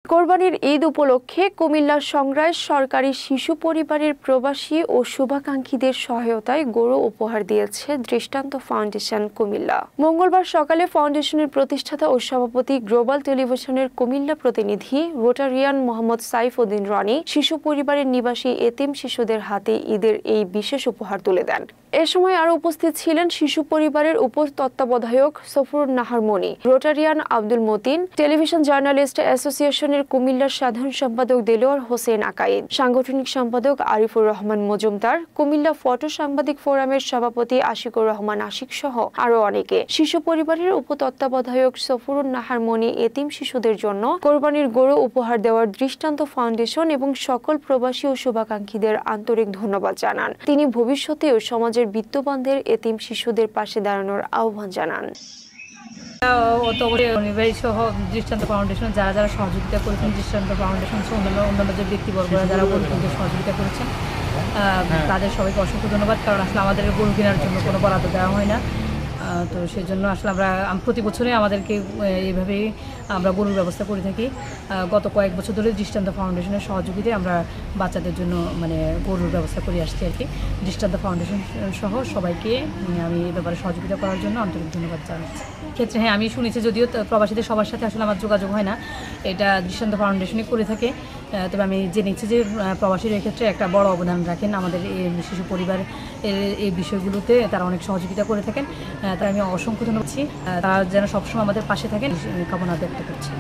কোরবানির ঈদ উপলক্ষে কুমিল্লার সংগ্রায় সরকারি শিশু পরিবারের প্রবাসী ও শুভাকাঙ্ক্ষীদের সহায়তায় গরু উপহার দিয়েছে দৃষ্টান্ত ফাউন্ডেশন কুমিল্লা। মঙ্গলবার সকালে ফাউন্ডেশনের প্রতিষ্ঠাতা ও সভাপতি গ্লোবাল টেলিভিশনের কুমিল্লা প্রতিনিধি রোটারিয়ান মোহাম্মদ সাইফ উদ্দিন রনি শিশু পরিবারের নিবাসী এতিম শিশুদের হাতে ঈদের এই বিশেষ উপহার তুলে দেন। এ সময় আরো উপস্থিত ছিলেন শিশু পরিবারের উপ তত্ত্বাবধায়ক Safrun Nahar Moni, Rotarian Abdul Matin, television journalist অ্যাসোসিয়েশনের কুমিল্লার সাধারণ সম্পাদক দেলোয়ার হোসেন আকাইদ, সাংগঠনিক সম্পাদক আরিফুর রহমান মজুমদার, কুমিল্লা ফটো সাংবাদিক ফোরামের সভাপতি আশিকুর রহমান আশিক সহ আরো অনেকে। শিশু পরিবারের উপ তত্ত্বাবধায়ক সফরুন নাহার মনি এতিম শিশুদের জন্য কোরবানির গরু উপহার দেওয়ার দৃষ্টান্ত ফাউন্ডেশন এবং সকল প্রবাসী ও শুভাকাঙ্ক্ষীদের আন্তরিক ধন্যবাদ জানান। তিনি ভবিষ্যতেও সমাজের বিত্তবানদের এতিম শিশুদের পাশে দাঁড়ানোর আহ্বান জানান। সহ দৃষ্টান্ত ফাউন্ডেশন যারা যারা সহযোগিতা করেছেন, দৃষ্টান্ত ফাউন্ডেশন সহ অন্যান্য যে ব্যক্তিবর্গরা যারা গরুকে সহযোগিতা করেছেন তাদের সবাইকে অসংখ্য ধন্যবাদ। কারণ আসলে আমাদের গরু কেনার জন্য কোনো বরাদ্দ দেওয়া হয় না, তো সেই জন্য আসলে আমরা প্রতি বছরে আমাদেরকে এইভাবেই আমরা গরুর ব্যবস্থা করে থাকি। গত কয়েক বছর ধরে দৃষ্টান্ত ফাউন্ডেশনের সহযোগিতায় আমরা বাচ্চাদের জন্য গরুর ব্যবস্থা করে আসছি আর কি। দৃষ্টান্ত ফাউন্ডেশন সহ সবাইকে আমি এই ব্যাপারে সহযোগিতা করার জন্য আন্তরিক ধন্যবাদ জানাচ্ছি। ক্ষেত্রে হ্যাঁ, আমি শুনেছি, যদিও প্রবাসীদের সবার সাথে আসলে আমার যোগাযোগ হয় না, এটা দৃষ্টান্ত ফাউন্ডেশনই করে থাকে। তবে আমি জেনেছি যে প্রবাসীর এক্ষেত্রে একটা বড় অবদান রাখেন আমাদের এই শিশু পরিবার এই বিষয়গুলোতে, তারা অনেক সহযোগিতা করে থাকেন। তাই আমি অসংখ্য ধন্যবাদ, তারা যেন সবসময় আমাদের পাশে থাকেন কামনা ব্যক্ত করছি।